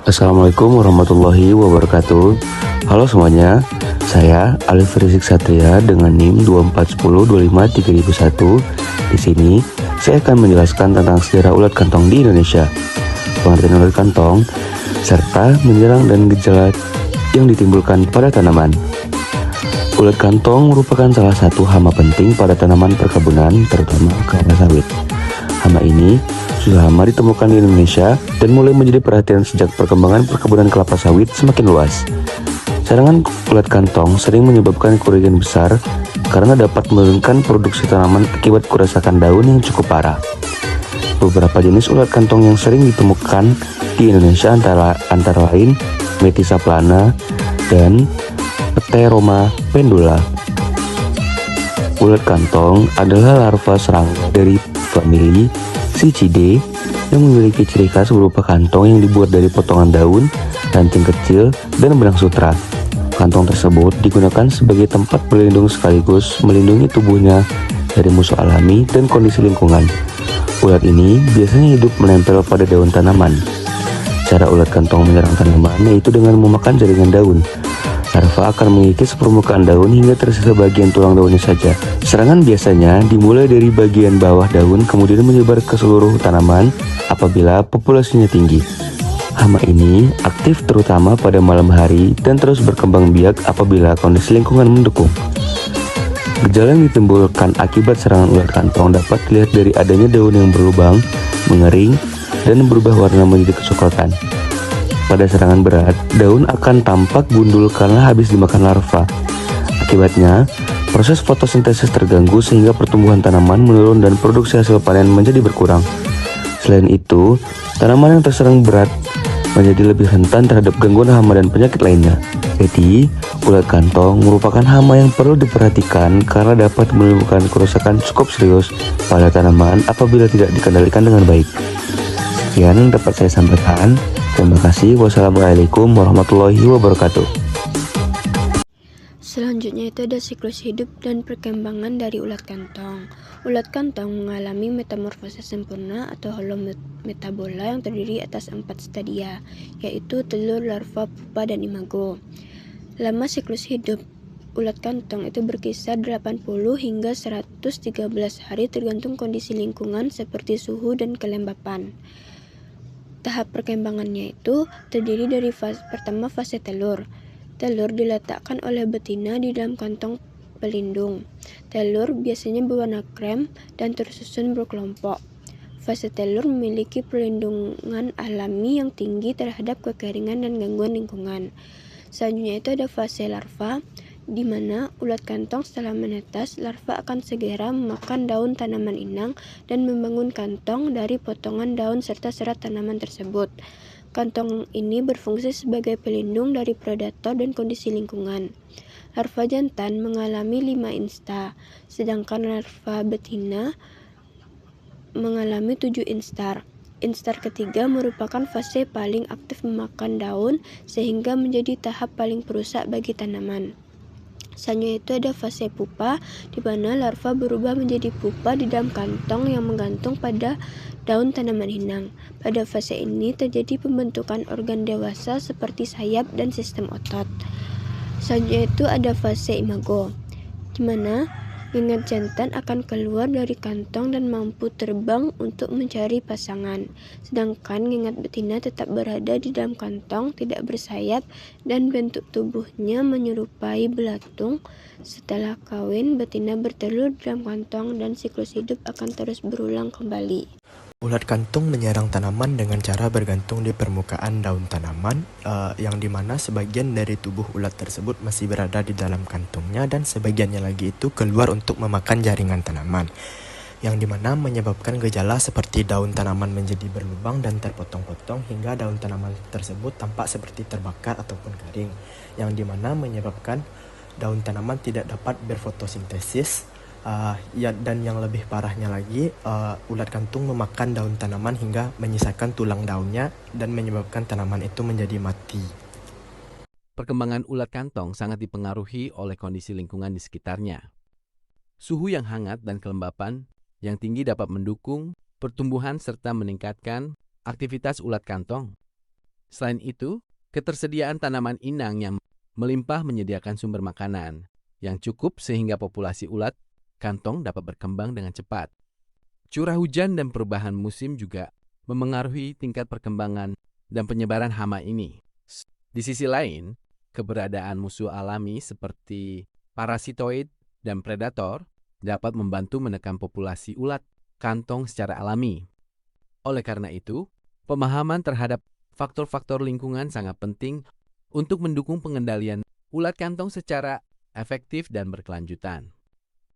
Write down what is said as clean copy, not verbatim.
Assalamualaikum warahmatullahi wabarakatuh. Halo semuanya, saya Alif Rizik Satria dengan NIM 241025301. Di sini saya akan menjelaskan tentang sejarah ulat kantong di Indonesia, pengertian ulat kantong, serta menyerang dan gejala yang ditimbulkan pada tanaman. Ulat kantong merupakan salah satu hama penting pada tanaman perkebunan, terutama kelapa sawit. Hama ini sudah lama ditemukan di Indonesia dan mulai menjadi perhatian sejak perkembangan perkebunan kelapa sawit semakin luas. Serangan ulat kantong sering menyebabkan kerugian besar karena dapat menurunkan produksi tanaman akibat kerusakan daun yang cukup parah. Beberapa jenis ulat kantong yang sering ditemukan di Indonesia antara lain Metysa plana dan Pteroma pendula. Ulat kantong adalah larva serangga dari famili Sicidae yang memiliki ciri khas berupa kantong yang dibuat dari potongan daun, ranting kecil, dan benang sutra. Kantong tersebut digunakan sebagai tempat berlindung sekaligus melindungi tubuhnya dari musuh alami dan kondisi lingkungan. Ulat ini biasanya hidup menempel pada daun tanaman. Cara ulat kantong menyerang tanaman yaitu dengan memakan jaringan daun. Larva akan mengikis permukaan daun hingga tersisa bagian tulang daunnya saja. Serangan biasanya dimulai dari bagian bawah daun kemudian menyebar ke seluruh tanaman apabila populasinya tinggi. Hama ini aktif terutama pada malam hari dan terus berkembang biak apabila kondisi lingkungan mendukung. Gejala yang ditimbulkan akibat serangan ulat kantong dapat dilihat dari adanya daun yang berlubang, mengering, dan berubah warna menjadi kecoklatan. Pada serangan berat, daun akan tampak gundul karena habis dimakan larva. Akibatnya, proses fotosintesis terganggu sehingga pertumbuhan tanaman menurun dan produksi hasil panen menjadi berkurang. Selain itu, tanaman yang terserang berat menjadi lebih rentan terhadap gangguan hama dan penyakit lainnya. Jadi, ulat kantong merupakan hama yang perlu diperhatikan karena dapat menimbulkan kerusakan cukup serius pada tanaman apabila tidak dikendalikan dengan baik. Sekian yang dapat saya sampaikan. Terima kasih. Wassalamualaikum warahmatullahi wabarakatuh. Selanjutnya itu ada siklus hidup dan perkembangan dari ulat kantong. Ulat kantong mengalami metamorfosis sempurna atau holometabola yang terdiri atas 4 stadia, yaitu telur, larva, pupa, dan imago. Lama siklus hidup ulat kantong itu berkisar 80 hingga 113 hari tergantung kondisi lingkungan seperti suhu dan kelembapan. Tahap perkembangannya itu terdiri dari pertama fase telur. Telur diletakkan oleh betina di dalam kantong pelindung. Telur biasanya berwarna krem dan tersusun berkelompok. Fase telur memiliki perlindungan alami yang tinggi terhadap kekeringan dan gangguan lingkungan. Selanjutnya itu ada fase larva, di mana ulat kantong setelah menetas, larva akan segera memakan daun tanaman inang dan membangun kantong dari potongan daun serta serat tanaman tersebut. Kantong ini berfungsi sebagai pelindung dari predator dan kondisi lingkungan. Larva jantan mengalami 5 insta, sedangkan larva betina mengalami 7 instar. Instar ketiga merupakan fase paling aktif memakan daun sehingga menjadi tahap paling perusak bagi tanaman. Selanjutnya itu ada fase pupa, di mana larva berubah menjadi pupa di dalam kantong yang menggantung pada daun tanaman inang. Pada fase ini terjadi pembentukan organ dewasa seperti sayap dan sistem otot. Selanjutnya itu ada fase imago, di mana ngengat jantan akan keluar dari kantong dan mampu terbang untuk mencari pasangan. Sedangkan ngengat betina tetap berada di dalam kantong, tidak bersayap, dan bentuk tubuhnya menyerupai belatung. Setelah kawin, betina bertelur di dalam kantong dan siklus hidup akan terus berulang kembali. Ulat kantong menyerang tanaman dengan cara bergantung di permukaan daun tanaman, yang dimana sebagian dari tubuh ulat tersebut masih berada di dalam kantongnya dan sebagiannya lagi itu keluar untuk memakan jaringan tanaman, yang dimana menyebabkan gejala seperti daun tanaman menjadi berlubang dan terpotong-potong hingga daun tanaman tersebut tampak seperti terbakar ataupun kering, yang dimana menyebabkan daun tanaman tidak dapat berfotosintesis. Dan yang lebih parahnya lagi, ulat kantung memakan daun tanaman hingga menyisakan tulang daunnya dan menyebabkan tanaman itu menjadi mati. Perkembangan ulat kantong sangat dipengaruhi oleh kondisi lingkungan di sekitarnya. Suhu yang hangat dan kelembapan yang tinggi dapat mendukung pertumbuhan serta meningkatkan aktivitas ulat kantong. Selain itu, ketersediaan tanaman inang yang melimpah menyediakan sumber makanan yang cukup sehingga populasi ulat kantong dapat berkembang dengan cepat. Curah hujan dan perubahan musim juga memengaruhi tingkat perkembangan dan penyebaran hama ini. Di sisi lain, keberadaan musuh alami seperti parasitoid dan predator dapat membantu menekan populasi ulat kantong secara alami. Oleh karena itu, pemahaman terhadap faktor-faktor lingkungan sangat penting untuk mendukung pengendalian ulat kantong secara efektif dan berkelanjutan.